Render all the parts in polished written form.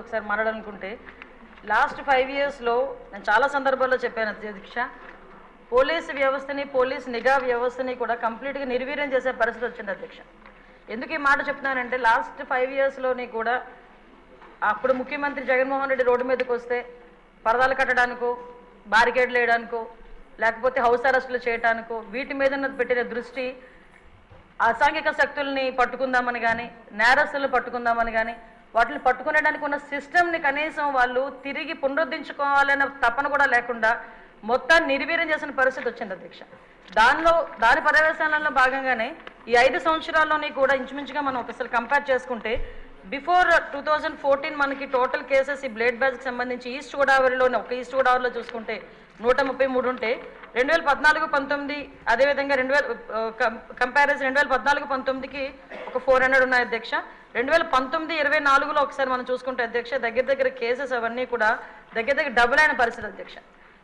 ఒకసారి మాట్లాడాలనుకుంటే లాస్ట్ 5 ఇయర్స్లో నేను చాలా సందర్భాల్లో చెప్పాను అధ్యక్ష, పోలీసు వ్యవస్థని, పోలీస్ నిఘా వ్యవస్థని కూడా కంప్లీట్గా నిర్వీర్యం చేసే పరిస్థితి వచ్చింది అధ్యక్ష. ఎందుకు ఈ మాట చెప్తున్నానంటే లాస్ట్ 5 ఇయర్స్లోని కూడా అప్పుడు ముఖ్యమంత్రి జగన్మోహన్ రెడ్డి రోడ్డు మీదకి వస్తే పరదాలు కట్టడానికో, బారికేడ్లు వేయడానికో, లేకపోతే హౌస్ అరెస్టులు చేయడానికో వీటి మీద పెట్టిన దృష్టి అసాంఘిక శక్తుల్ని పట్టుకుందామని కానీ, నేరస్తులను పట్టుకుందామని కానీ, వాటిని పట్టుకునేడానికి ఉన్న సిస్టమ్ని కనీసం వాళ్ళు తిరిగి పునరుద్ధరించుకోవాలనే తపన కూడా లేకుండా మొత్తాన్ని నిర్వీర్యం చేసిన పరిస్థితి వచ్చింది అధ్యక్ష. దాని పర్యవేక్షణలో భాగంగానే ఈ 5 సంవత్సరాల్లోని కూడా ఇంచుమించుగా మనం ఒకసారి కంపేర్ చేసుకుంటే బిఫోర్ 2014 మనకి టోటల్ కేసెస్ ఈ బ్లేడ్ బ్యాచ్కి సంబంధించి ఈస్ట్ గోదావరిలోనే ఈస్ట్ గోదావరిలో చూసుకుంటే 133 ఉంటే 2014-19 అదేవిధంగా కంపారిజన్ 2014-19కి ఒక 400 ఉన్నాయి అధ్యక్ష. 2019-24లో ఒకసారి మనం చూసుకుంటే అధ్యక్ష దగ్గర కేసెస్ అవన్నీ కూడా దగ్గర డబుల్ అయిన పరిస్థితి అధ్యక్ష.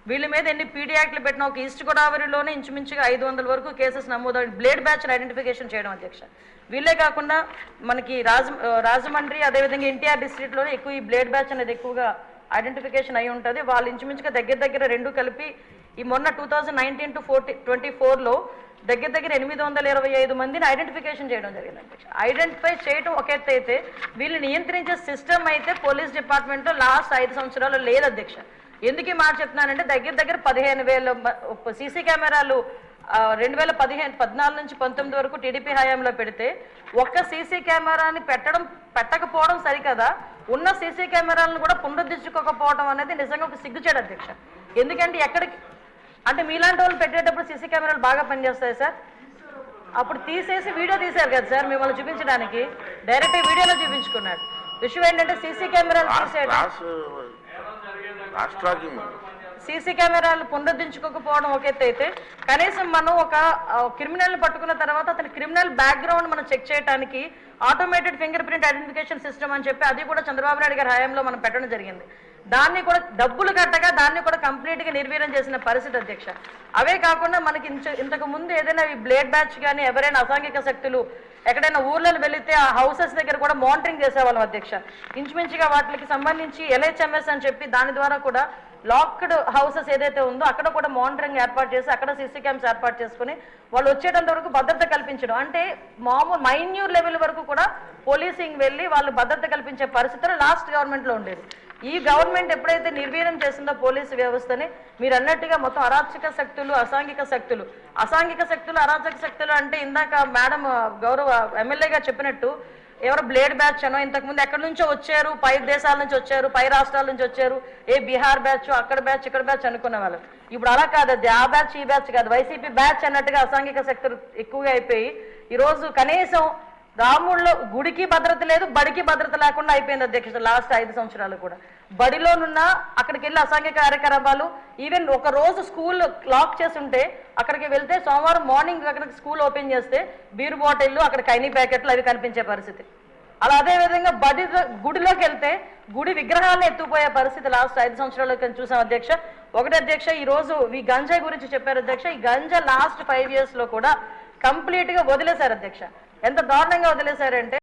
వీళ్ళ మీద ఎన్ని పీడీ యాక్ట్లు పెట్టినా ఒక ఈస్ట్ గోదావరిలోనే ఇంచుమించుగా 500 వరకు కేసెస్ నమోదు బ్లేడ్ బ్యాచ్ని ఐడెంటిఫికేషన్ చేయడం అధ్యక్ష. వీళ్ళే కాకుండా మనకి రాజమండ్రి అదేవిధంగా ఎన్టీఆర్ డిస్ట్రిక్ట్లోనే ఎక్కువ ఈ బ్లేడ్ బ్యాచ్ అనేది ఎక్కువగా ఐడెంటిఫికేషన్ అయి ఉంటుంది. వాళ్ళు ఇంచుమించుగా దగ్గర రెండు కలిపి ఈ మొన్న 2019-24లో దగ్గర 825 మందిని ఐడెంటిఫికేషన్ చేయడం జరిగింది అధ్యక్ష. ఐడెంటిఫై చేయడం ఒక ఎత్తు అయితే వీళ్ళు నియంత్రించే సిస్టమ్ అయితే పోలీస్ డిపార్ట్మెంట్లో లాస్ట్ 5 సంవత్సరాలు లేదు అధ్యక్ష. ఎందుకు మాట చెప్తున్నానంటే దగ్గర 15,000 సీసీ కెమెరాలు 2014-19 వరకు టీడీపీ హయాంలో పెడితే ఒక్క సీసీ కెమెరాని పెట్టకపోవడం సరికదా, ఉన్న సీసీ కెమెరాలను కూడా పునరుద్ధరించుకోకపోవడం అనేది నిజంగా ఒక సిగ్గుచేడు అధ్యక్ష. ఎందుకంటే అంటే మీలాంటి వాళ్ళు పెట్టేటప్పుడు సీసీ కెమెరాలు బాగా పనిచేస్తాయి సార్. అప్పుడు తీసేసి వీడియో తీశారు కదా సార్, మిమ్మల్ని చూపించడానికి డైరెక్ట్ వీడియోలో చూపించుకున్నాడు. విషయం ఏంటంటే సీసీ కెమెరాలు తీసేయడం, సీసీ కెమెరాలు పునరుద్ధరించుకోకపోవడం ఒక ఎత్తు అయితే కనీసం మనం ఒక క్రిమినల్ని పట్టుకున్న తర్వాత అతని క్రిమినల్ బ్యాక్గ్రౌండ్ మనం చెక్ చేయడానికి automated finger print identification system అని చెప్పి అది కూడా చంద్రబాబు నాయుడు గారి హయాంలో మనం పెట్టడం జరిగింది. దాన్ని కూడా డబ్బులు కట్టగా దాన్ని కూడా కంప్లీట్గా నిర్వీర్యం చేసిన పరిస్థితి అధ్యక్ష. అవే కాకుండా మనకి ఇంతకు ముందు ఏదైనా ఈ బ్లేడ్ బ్యాచ్ కానీ ఎవరైనా అసాంఘిక శక్తులు ఎక్కడైనా ఊర్లను వెళితే ఆ హౌసెస్ దగ్గర కూడా మానిటరింగ్ చేసేవాళ్ళం అధ్యక్ష. ఇంచుమించుగా వాటికి సంబంధించి LHMS అని చెప్పి దాని ద్వారా కూడా లాక్డ్ హౌసెస్ ఏదైతే ఉందో అక్కడ కూడా మానిటరింగ్ ఏర్పాటు చేసి అక్కడ సీసీ క్యామ్స్ ఏర్పాటు చేసుకుని వాళ్ళు వచ్చేటంత వరకు భద్రత కల్పించడం, అంటే మామూలు మైన్యూర్ లెవెల్ వరకు కూడా పోలీసింగ్ వెళ్ళి వాళ్ళు భద్రత కల్పించే పరిస్థితులు లాస్ట్ గవర్నమెంట్లో ఉండేది. ఈ గవర్నమెంట్ ఎప్పుడైతే నిర్వీర్యం చేసిందో పోలీసు వ్యవస్థని, మీరు అన్నట్టుగా మొత్తం అరాచక శక్తులు, అసాంఘిక శక్తులు అరాచక శక్తులు అంటే ఇందాక మేడం గౌరవ ఎమ్మెల్యేగా చెప్పినట్టు ఎవరు బ్లేడ్ బ్యాచ్ అనో ఇంతకుముందు ఎక్కడి నుంచో వచ్చారు, పై దేశాల నుంచి వచ్చారు, పై రాష్ట్రాల నుంచి వచ్చారు, బీహార్ బ్యాచ్, అక్కడ బ్యాచ్, ఇక్కడ బ్యాచ్ అనుకునే వాళ్ళు. ఇప్పుడు అలా కాదు, అది ఆ బ్యాచ్ ఈ బ్యాచ్ కాదు, వైసీపీ బ్యాచ్ అన్నట్టుగా అసాంఘిక శక్తులు ఎక్కువగా అయిపోయి ఈరోజు కనీసం రాముల్లో గుడికి భద్రత లేదు, బడికి భద్రత లేకుండా అయిపోయింది అధ్యక్ష. లాస్ట్ 5 సంవత్సరాలు కూడా బడిలోనున్న అక్కడికి వెళ్ళి అసాంఘిక కార్యకలాపాలు, ఈవెన్ ఒక రోజు స్కూల్ లాక్ చేసి ఉంటే అక్కడికి వెళ్తే సోమవారం మార్నింగ్ అక్కడికి స్కూల్ ఓపెన్ చేస్తే బీరు బాటిళ్ళు, అక్కడ కైనీ ప్యాకెట్లు అవి కనిపించే పరిస్థితి. అలా అదేవిధంగా గుడిలోకి వెళ్తే గుడి విగ్రహాలను ఎత్తుకుపోయే పరిస్థితి లాస్ట్ 5 సంవత్సరాలు చూసాం అధ్యక్ష. ఒకటి అధ్యక్ష, ఈరోజు ఈ గంజాయి గురించి చెప్పారు అధ్యక్ష. ఈ గంజా లాస్ట్ 5 ఇయర్స్లో కూడా కంప్లీట్గా వదిలేశారు అధ్యక్ష. ఎంత దారుణంగా వదిలేశారంటే